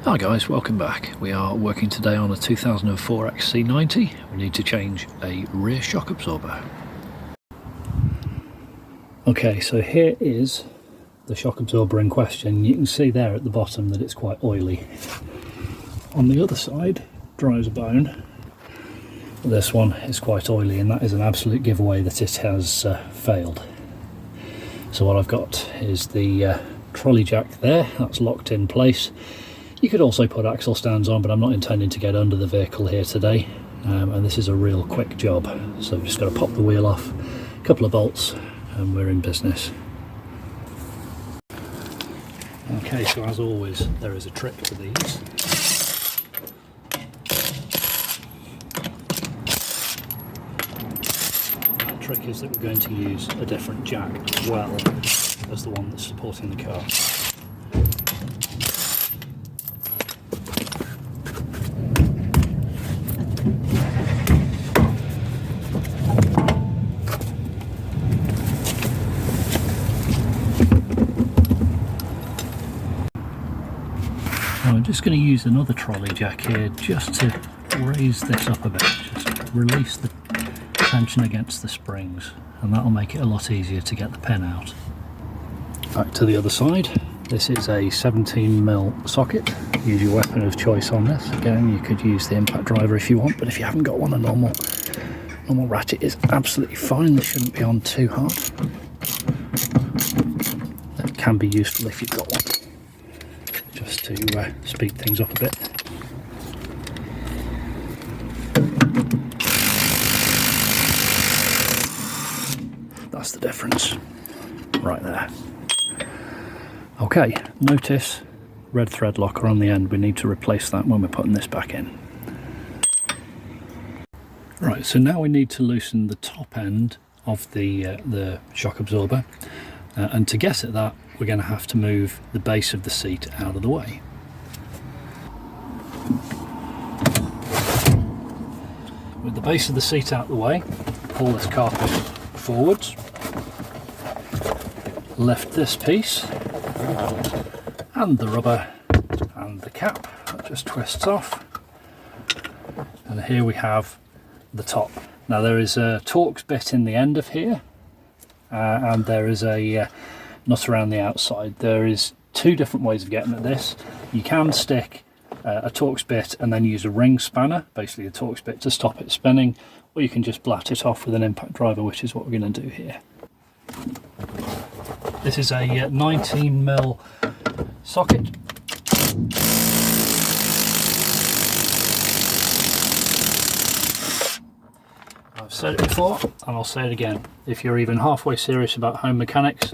Hi guys, welcome back. We are working today on a 2004 XC90. We need to change a rear shock absorber. Okay, so here is the shock absorber in question. You can see there at the bottom that it's quite oily. On the other side, dry as a bone. This one is quite oily, and that is an absolute giveaway that it has failed. So what I've got is the trolley jack there, that's locked in place. You could also put axle stands on, but I'm not intending to get under the vehicle here today, and this is a real quick job. So I've just got to pop the wheel off, a couple of bolts, and we're in business. Okay, so as always, there is a trick to these. The trick is that we're going to use a different jack as well as the one that's supporting the car. I'm just going to use another trolley jack here just to raise this up a bit, just release the tension against the springs, and that'll make it a lot easier to get the pen out. Back to the other side. This is a 17mm socket. Use your weapon of choice on this. Again, you could use the impact driver if you want, but if you haven't got one, a normal ratchet is absolutely fine. This shouldn't be on too hard. That can be useful if you've got one, just to speed things up a bit. That's the difference right there. Okay, notice red thread locker on the end. We need to replace that when we're putting this back in. Right, so now we need to loosen the top end of the shock absorber, and to get at that we're going to have to move the base of the seat out of the way. With the base of the seat out of the way, pull this carpet forwards, lift this piece and the rubber and the cap, that just twists off, and here we have the top. Now there is a Torx bit in the end of here, and there is a nut around the outside. There is two different ways of getting at this. You can stick a Torx bit and then use a ring spanner, basically a Torx bit, to stop it spinning, or you can just blat it off with an impact driver, which is what we're going to do here. This is a 19mm socket. I've said it before and I'll say it again. If you're even halfway serious about home mechanics,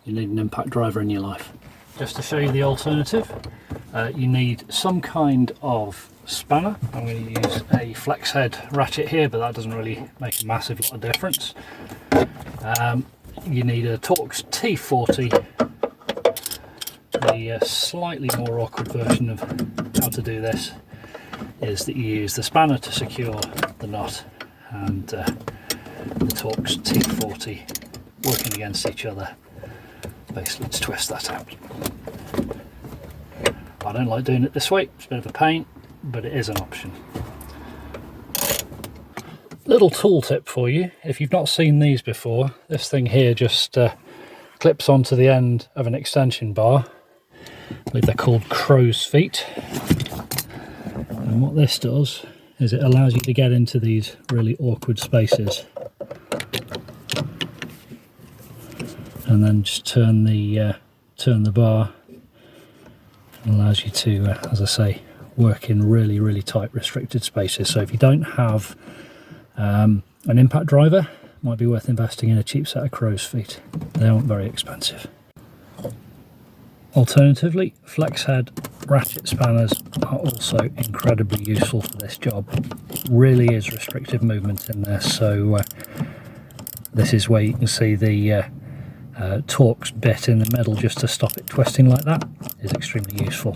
you need an impact driver in your life. Just to show you the alternative, you need some kind of spanner. I'm going to use a flex head ratchet here, but that doesn't really make a massive lot of difference. You need a Torx T40. The slightly more awkward version of how to do this is that you use the spanner to secure the nut and the Torx T40 working against each other, basically to twist that out. I don't like doing it this way, it's a bit of a pain, but it is an option. Little tool tip for you, if you've not seen these before, this thing here just clips onto the end of an extension bar. I believe they're called crow's feet, and what this does is it allows you to get into these really awkward spaces, and then just turn the bar, and allows you to, as I say, work in really tight restricted spaces. So if you don't have an impact driver, it might be worth investing in a cheap set of crow's feet. They aren't very expensive. Alternatively, flex head ratchet spanners are also incredibly useful for this job. Really is restrictive movement in there, so this is where you can see the Torx bit in the middle just to stop it twisting like that is extremely useful.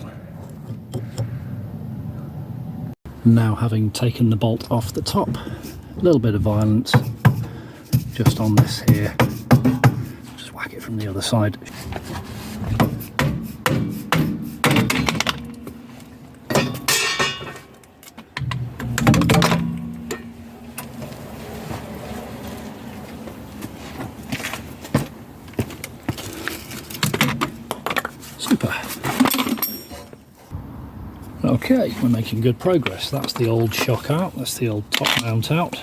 Now, having taken the bolt off the top, a little bit of violence just on this here, just whack it from the other side. Okay, we're making good progress. That's the old shock out, that's the old top mount out.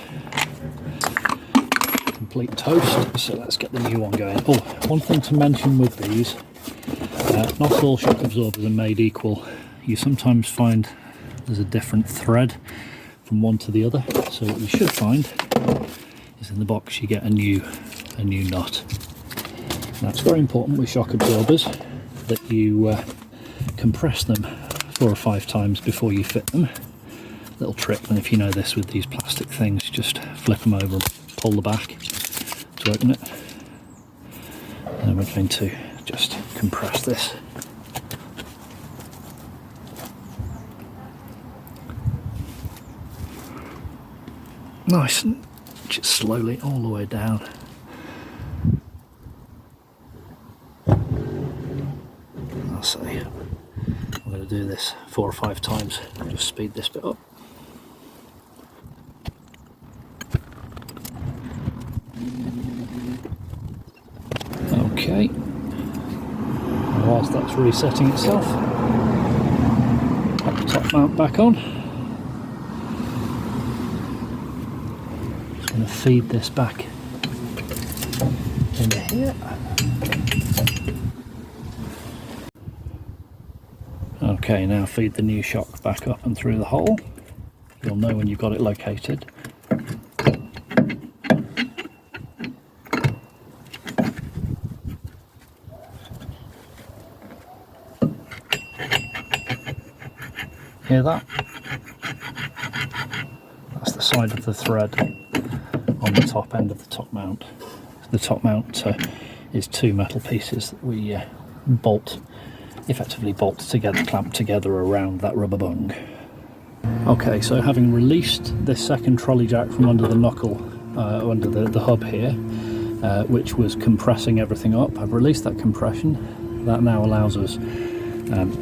Complete toast, so let's get the new one going. Oh, one thing to mention with these, not all shock absorbers are made equal. You sometimes find there's a different thread from one to the other, so what you should find is in the box you get a new nut. Now it's very important with shock absorbers that you compress them 4 or 5 times before you fit them. Little trick, and if you know this with these plastic things, just flip them over and pull the back to open it. And then we're going to just compress this. Nice and just slowly all the way down. I'll say I'm going to do this 4 or 5 times. Just speed this bit up. Okay. And whilst that's resetting itself, pop the top mount back on. Just going to feed this back into here. Okay, now feed the new shock back up and through the hole. You'll know when you've got it located. Hear that? That's the side of the thread on the top end of the top mount. The top mount is 2 metal pieces that we effectively bolt together, clamp together around that rubber bung. Okay, so having released this second trolley jack from under the knuckle, under the hub here, which was compressing everything up, I've released that compression. That now allows us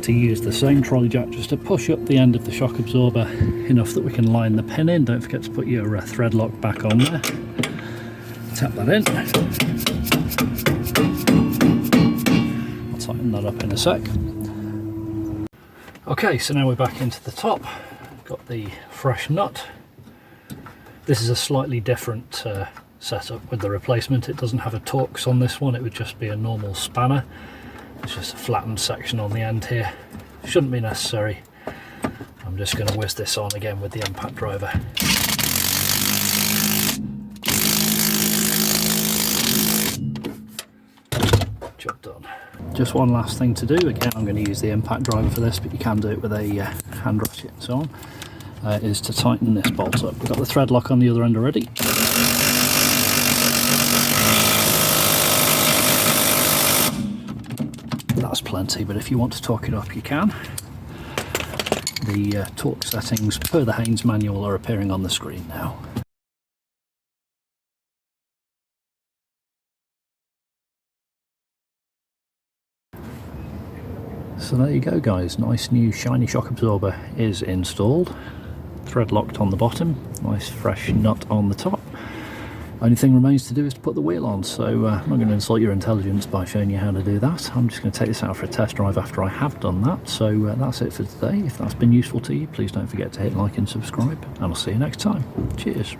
to use the same trolley jack just to push up the end of the shock absorber enough that we can line the pin in. Don't forget to put your thread lock back on there. Tap that in. I'll tighten that up in a sec. Okay, so now we're back into the top. Got the fresh nut. This is a slightly different setup with the replacement. It doesn't have a Torx on this one, it would just be a normal spanner. It's just a flattened section on the end here. Shouldn't be necessary. I'm just going to whiz this on again with the impact driver. Job done. Just one last thing to do. Again, I'm going to use the impact driver for this, but you can do it with a hand ratchet and so on. Is to tighten this bolt up. We've got the thread lock on the other end already. That's plenty, but if you want to torque it up, you can. The torque settings per the Haynes manual are appearing on the screen now. So there you go guys, nice new shiny shock absorber is installed. Thread locked on the bottom, nice fresh nut on the top. Only thing remains to do is to put the wheel on, so I'm not going to insult your intelligence by showing you how to do that. I'm just going to take this out for a test drive after I have done that. So that's it for today. If that's been useful to you, please don't forget to hit like and subscribe, and I'll see you next time. Cheers.